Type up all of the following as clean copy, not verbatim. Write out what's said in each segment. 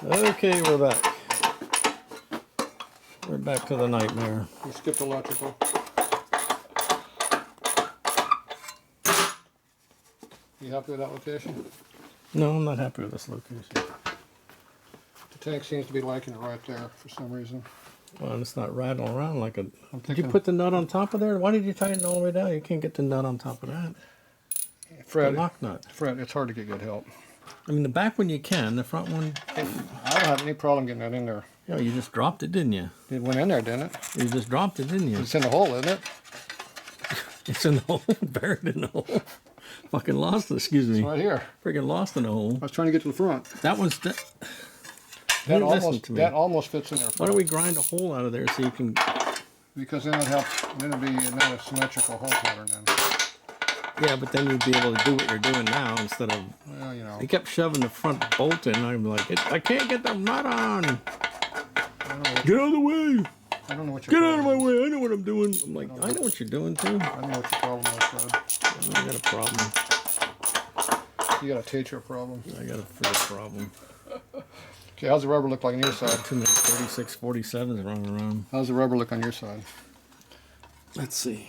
Okay, we're back. We're back to the nightmare. We skipped electrical. You happy with that location? No, I'm not happy with this location. The tank seems to be liking it right there for some reason. Well, it's not rattling around like a... Did you thinking- put the nut on top of there? Why did you tighten it all the way down? You can't get the nut on top of that. Fred, The lock nut. Fred, it's hard to get good help. I mean, the back one you can. The front one... I don't have any problem getting that in there. Yeah, you just dropped it, didn't you? It went in there, didn't it? You just dropped it, didn't you? It's in the hole, isn't it? It's in the hole. Buried in the hole. Fucking lost it, excuse me. It's right here. Freaking lost in the hole. I was trying to get to the front. That one's... That almost fits in there. Why don't we grind a hole out of there so you can... Because then it'd help. Then it'd be not a symmetrical hole pattern then. Yeah, but then you'd be able to do what you're doing now instead of... Well, you know. He kept shoving the front bolt in. I'm like, I can't get the nut on. Get out of the way. I don't know what your Get out of my problem way. I know what I'm doing. I'm like, I know what you're doing too. I don't know what your problem is, Fred. I got a problem. You got a teacher problem. I got a freaking problem. Okay, how's the rubber look like on your side? Too many 36, 47s running around. How's the rubber look on your side? Let's see.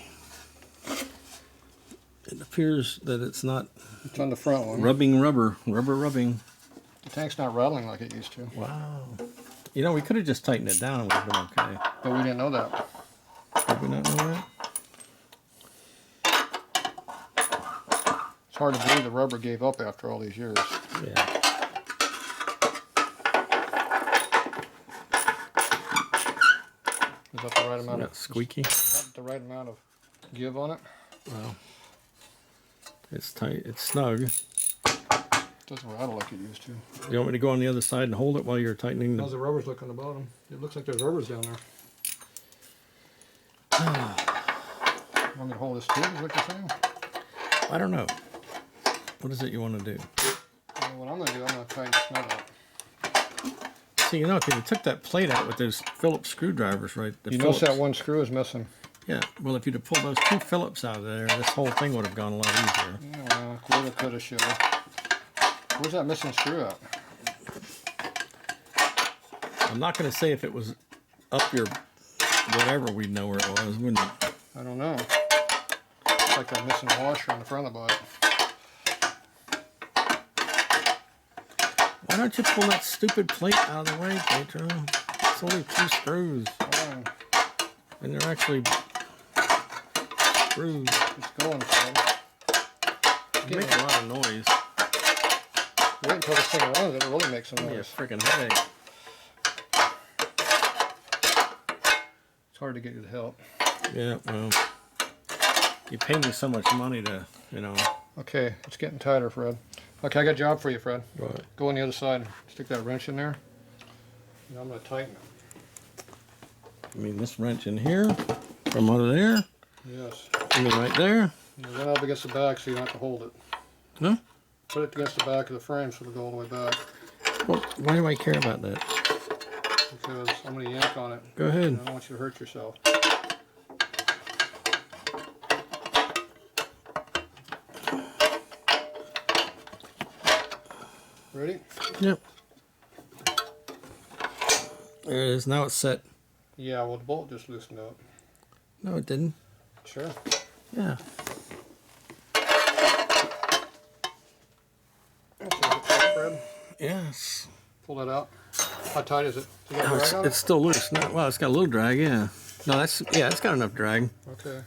It appears that it's not It's on the front one. rubbing rubber. Rubber rubbing. The tank's not rattling like it used to. Wow. You know, we could have just tightened it down and we'd have been okay. But we didn't know that. Did we not know that? It's hard to believe the rubber gave up after all these years. Yeah. Is that the right amount Not of squeaky. is that the right amount of give on it? Well, it's tight. It's snug. It doesn't rattle like it used to. You want me to go on the other side and hold it while you're tightening How's the... the rubbers look on the bottom? It looks like there's rubbers down there. You want me to hold this too, is what you're saying? I don't know. What is it you want to do? Well, what I'm going to do, I'm going to tighten the snug up. See, you know, if you took that plate out with those Phillips screwdrivers, right? You notice that one screw is missing. Yeah, well, if you'd have pulled those two Phillips out of there, this whole thing would have gone a lot easier. Yeah, well, coulda, coulda, shoulda. Where's that missing screw at? I'm not going to say if it was up your whatever, we'd know where it was, wouldn't it? I don't know. It's like that missing washer on the front of the bike. Why don't you pull that stupid plate out of the way, Tatro? It's only two screws, Fine. and they're actually screws. It's going, Fred. They make a lot of noise. Wait until this thing runs, it'll really make some Give me a noise. freaking headache. It's hard to get you the help. Yeah, well, you pay me so much money to, you know. Okay, it's getting tighter, Fred. Okay, I got a job for you, Fred. Right. Go on the other side. Stick that wrench in there. And I'm going to tighten it. I mean, this wrench in here, from under there, Yes. I mean, right there. And run up against the back so you don't have to hold it. Huh? Put it against the back of the frame so it'll go all the way back. Well, why do I care about that? Because I'm going to yank on it. Go ahead. And I don't want you to hurt yourself. Ready? Yep. There it is. Now it's set. Yeah, well, the bolt just loosened up. No, it didn't. Sure. Yeah. That's it, Fred. Yes. Pull that out. How tight is it? You got Oh, drag on it's still loose. No, well, it's got a little drag, yeah. No, that's, yeah, it's got enough drag. Okay.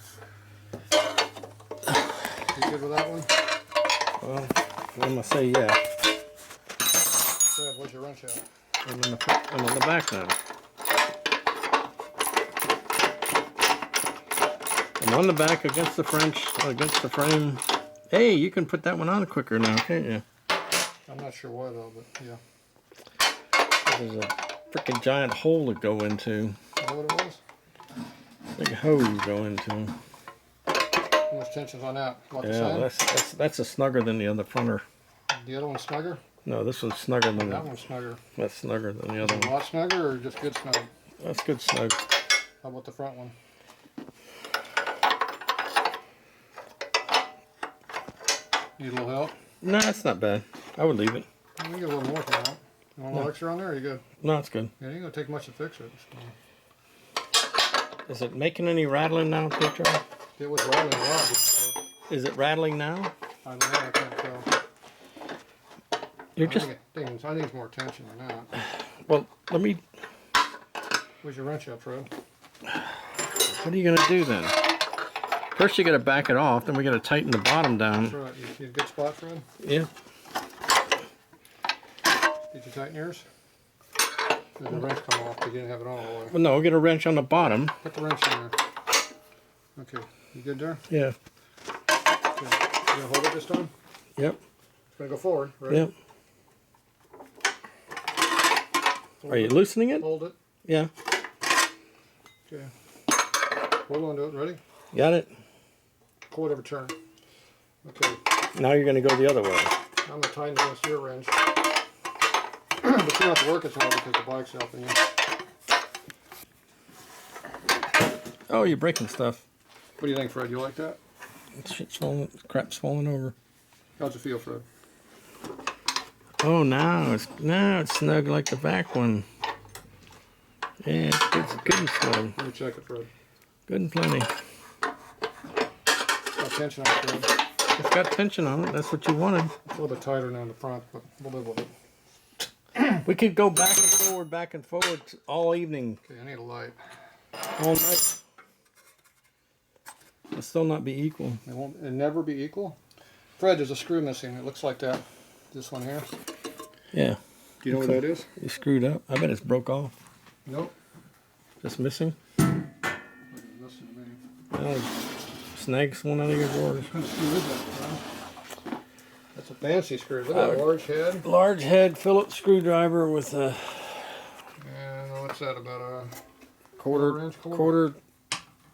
You good with that one? Well, I'm going to say yeah. Fred, where's your wrench at? I'm on the back now. I'm on the back against the against the frame. Hey, you can put that one on quicker now, can't you? I'm not sure why though, but yeah. There's a freaking giant hole to go into. Is that what it was? Big hose to go into. How much tension's on that? About the Yeah, same? that's a snugger than the other fronter. The other one's snugger? No, this one's snugger than That one's snugger. That's snugger than the Is other it a one. lot snugger or just good snug? That's good snug. How about the front one? Need a little help? No, that's not bad. I would leave it. You can get a little more if you want. You want a No, Marks are on there, or you good? No, it's good. Yeah, it ain't gonna take much to fix it. Is it making any rattling now, Tatro? It was rattling a lot before. Is it rattling now? I don't know, I can't tell. You're just... I think it's more tension than that. Well, let me... Where's your wrench at, Fred? What are you going to do then? First you got to back it off, then we got to tighten the bottom down. That's right. You see a good spot, Fred? Yeah. Did you tighten yours? Did the wrench come off? You didn't have it on all the way. Well, no, get a wrench on the bottom. Put the wrench in there. Okay. You good there? Yeah. Okay. You gonna hold it this time? Yep. It's gonna go forward, right? Yep. Are you loosening it? Hold it. Yeah. Okay. Hold on to it. Ready? Got it. Quarter of a turn. Okay. Now you're going to go the other way. I'm gonna tighten against your wrench. But you don't have to work as hard because the bike's helping you. Oh, you're breaking stuff. What do you think, Fred? You like that? Shit's falling, crap's falling over. How's it feel, Fred? Oh, now it's snug like the back one. Yeah, it's good and snug. Let me check it, Fred. Good and plenty. Got tension on it, Fred. It's got tension on it. That's what you wanted. It's a little bit tighter now in the front, but we'll live with it. We could go back and forward all evening, Okay, I need a light. all night. It'll still not be equal. It'll never be equal. Fred, there's a screw missing. It looks like that. This one here. Yeah. Do you know what that is? You screwed up. I bet it's broke off. Nope. Just missing. Listen to me. Snags one out of your drawers. What kind of screw is that, Fred? That's a fancy screw. Is that a large head? Large head Phillips screwdriver with a And what's that, about a quarter inch core? quarter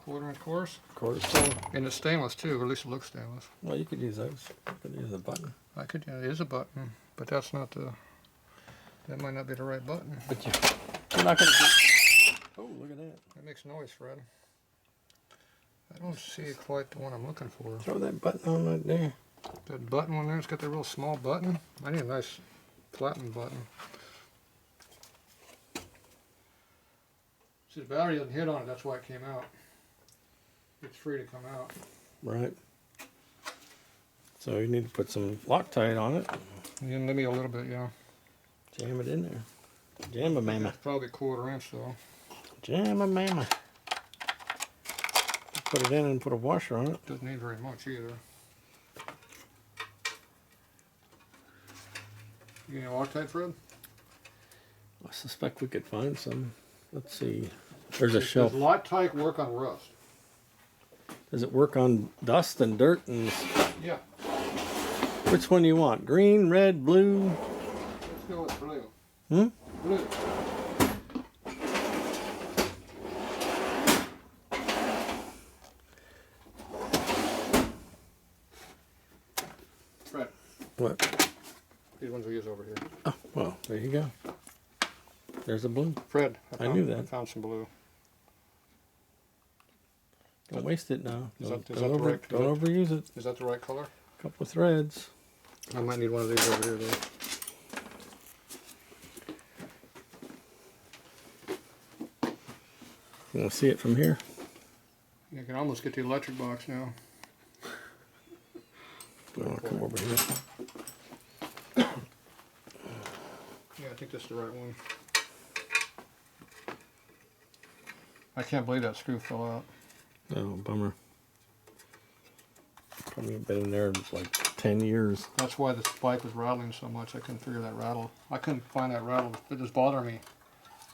Quarter-inch course? so. And it's stainless too, or at least it looks stainless. Well, you could use those. You could use a button. I could, yeah, it is a button, but that's not the, that might not be the right button. But you're not going to do... Oh, look at that. That makes noise, Fred. I don't see quite the one I'm looking for. Throw that button on right there. That button one there, it's got that real small button. I need a nice flattened button. See, the battery doesn't hit on it, that's why it came out. It's free to come out. Right. So you need to put some Loctite on it. Yeah, maybe a little bit, yeah. Jam it in there. Jam a mama. It's probably a quarter-inch though. Jam a mama. Put it in and put a washer on it. Doesn't need very much either. You need a Loctite, Fred? I suspect we could find some. Let's see. There's a shelf. Does Loctite work on rust? Does it work on dust and dirt? And Yeah. which one do you want? Green, red, blue? Let's go with blue. Hmm? Blue. Fred, What? these ones we use over here. Oh, well, there you go. There's a blue. Fred, I knew that. I found some blue. Don't waste it now. Is Don't, that don't the right- don't overuse it. Is that the right color? Couple of threads. I might need one of these over here though. You want to see it from here? You can almost get the electric box now. Oh, come over here. Yeah, I think that's the right one. I can't believe that screw fell out. Oh, bummer. Probably been in there like 10 years. That's why this bike was rattling so much. I couldn't figure that rattle. I couldn't find that rattle. It was bothering me.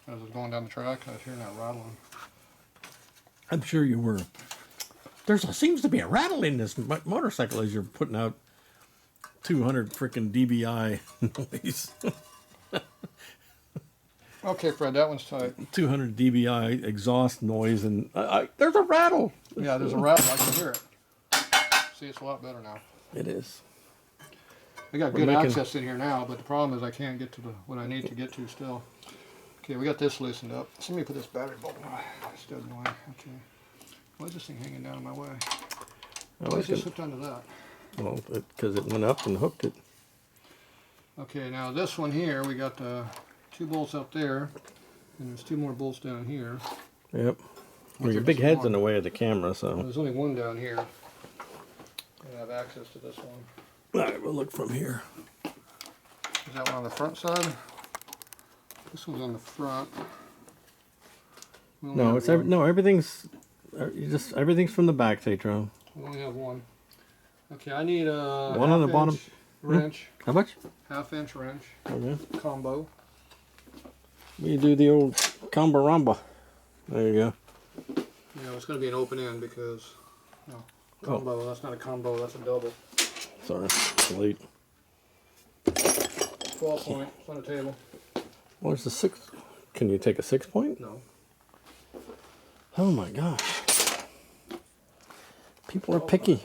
As I was going down the track, I was hearing that rattling. I'm sure you were. Seems to be a rattle in this motorcycle as you're putting out 200 freaking dBi noise. Okay, Fred, that one's tight. 200 dBi exhaust noise, and there's a rattle. Yeah, there's a rattle. I can hear it. See, it's a lot better now. It is. We got good access in here now, but the problem is I can't get to what I need to get to still. Okay, we got this loosened up. So let me put this battery bolt in my stud in the way. Okay. Why is this thing hanging down in my way? Why is this hooked onto that? Well, because it went up and hooked it. Okay, now this one here, we got the 2 bolts up there, and there's 2 more bolts down here. Yep. Well, your big head's in the way of the camera, so. There's only one down here. I have access to this one. All right, we'll look from here. Is that one on the front side? This one's on the front. No, it's everything's everything's from the back, Tatro. We only have one. Okay, I need a one on the bottom wrench. How much? 1/2 inch wrench. Okay. Combo. We do the old combo ramba. There you go. Yeah, it's going to be an open end because no combo. That's not a combo. That's a double. Sorry, it's late. 12 point. It's on the table. Where's the 6? Can you take a 6 point? No. Oh my gosh. People are picky.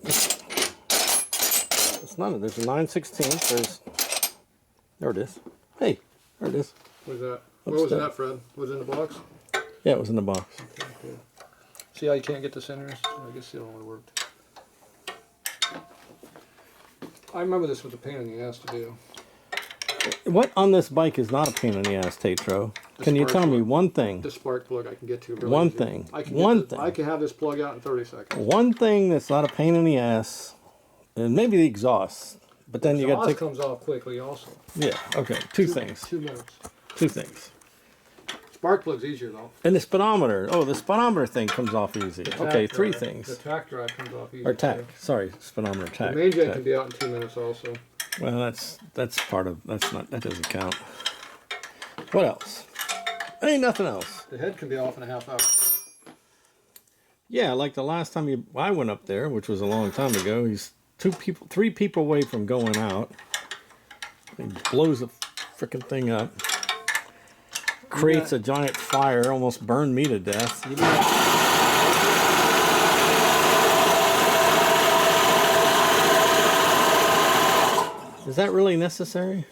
It's not. There's a 9/16. There it is. Hey, there it is. What is that? Where was that, Fred? Was it in the box? Yeah, it was in the box. Okay, cool. See how you can't get the centers? I guess it only worked. I remember this was a pain in the ass to do. What on this bike is not a pain in the ass, Tatro? Can you tell me one thing? The spark plug I can get to. Really one easy. thing. I can one thing. I can have this plug out in 30 seconds. One thing that's not a pain in the ass, and maybe the exhaust, but then you got to take. Comes off quickly also. Yeah. Okay. Two things. 2 minutes. Two things. Spark plug's easier though. And the speedometer. Oh, the speedometer thing comes off easy. Okay, 3 drive. things. The tack drive comes off easy. Or tack. Too. Sorry, speedometer tack. The main gen tack. can be out in 2 minutes also. Well, that's part of that doesn't count. What else? Ain't nothing else. The head can be off in a half hour. Yeah, like the last time I went up there, which was a long time ago. He's 3 people away from going out. He blows the freaking thing up. Creates a giant fire, almost burned me to death. Is that really necessary?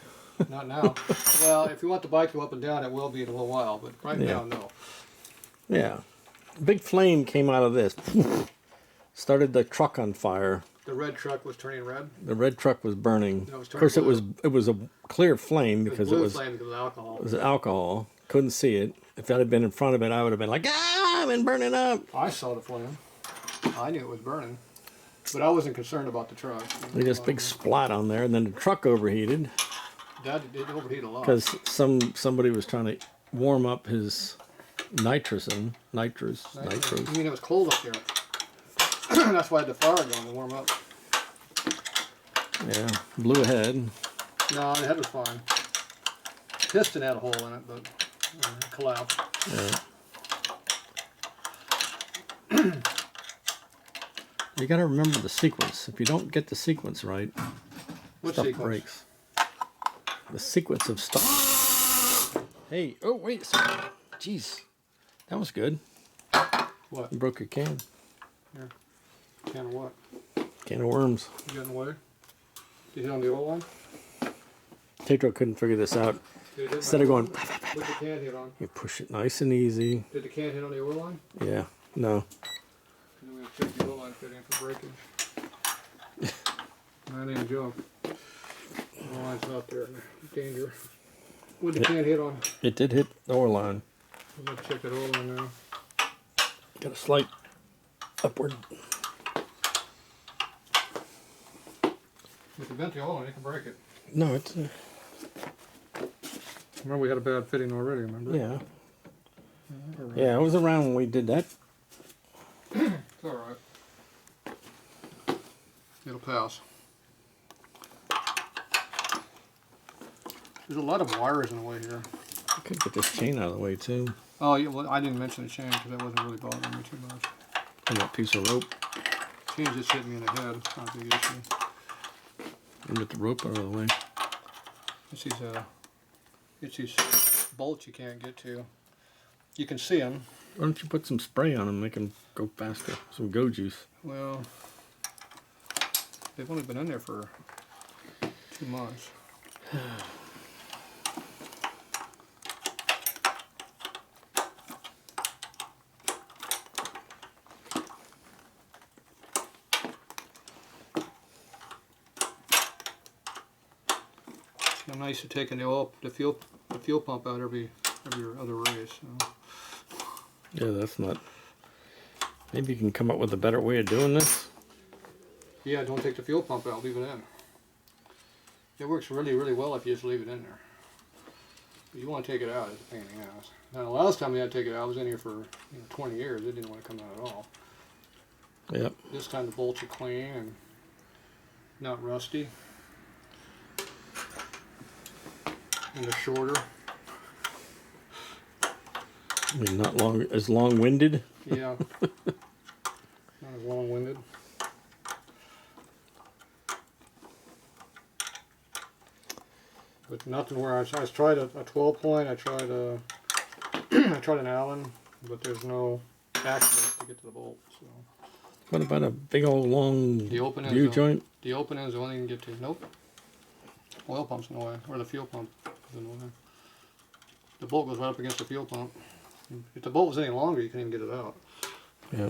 Not now. Well, if you want the bike to go up and down, it will be in a little while, but right now, no. Yeah. Big flame came out of this. Started the truck on fire. The red truck was turning red? The red truck was burning. No, it was of course, blue. it was a clear flame because it was flame because of alcohol. It was alcohol. Couldn't see it. If that had been in front of it, I would have been like, I've been burning up. I saw the flame. I knew it was burning. But I wasn't concerned about the truck. They just big splat on there, and then the truck overheated. That did overheat a lot. Because somebody was trying to warm up his nitros. You mean it was cold up there? That's why I had the fire going to warm up. Yeah, blew ahead. No, the head was fine. Piston had a hole in it, but it collapsed. Yeah. You got to remember the sequence. If you don't get the sequence right, What stuff sequence? breaks. The sequence of stuff. Hey, oh wait a second. Jeez, that was good. What? You broke your can. Here. Can of what? Can of worms. You got in the way? Did you hit on the old one? Tatro couldn't figure this out. Did it hit Instead of going, What did the can hit on? you push it nice and easy. Did the can hit on the oil line? Yeah, no. And then we have to check the oil line fitting for breakage. That ain't a joke. The oil line's out there. Danger. What did the can hit on? It did hit the oil line. I'm going to check that oil line now. Got a slight upward. If you bent the oil line, you can break it. No, it's Remember we had a bad fitting already, remember? yeah. Yeah, it was around when we did that. It's alright. It'll pass. There's a lot of wires in the way here. I could get this chain out of the way too. Oh, yeah, well, I didn't mention the chain because that wasn't really bothering me too much. And that piece of rope. Chain just hit me in the head. It's not a big issue. And get the rope out of the way. It's these bolts you can't get to. You can see them. Why don't you put some spray on them, make them go faster? Some go juice. Well, they've only been in there for 2 months. I'm nice to taking the fuel a fuel pump out every other race. So. Yeah, that's not. Maybe you can come up with a better way of doing this. Yeah, don't take the fuel pump out, leave it in. It works really, really well if you just leave it in there. But you want to take it out, it's a pain in the ass. Now the last time we had to take it out, I was in here for 20 years, it didn't want to come out at all. Yep. This time the bolts are clean and not rusty. And they're shorter. I mean, not long as long-winded. Yeah. Not as long-winded. But nothing where I tried a 12 point, I tried a I tried an Allen, but there's no access to get to the bolt. So What about a big old long U joint? The open end's the only you can get to. Nope. Oil pump's in the way, or the fuel pump is in the way. The bolt goes right up against the fuel pump. If the bolt was any longer, you couldn't even get it out. Yeah.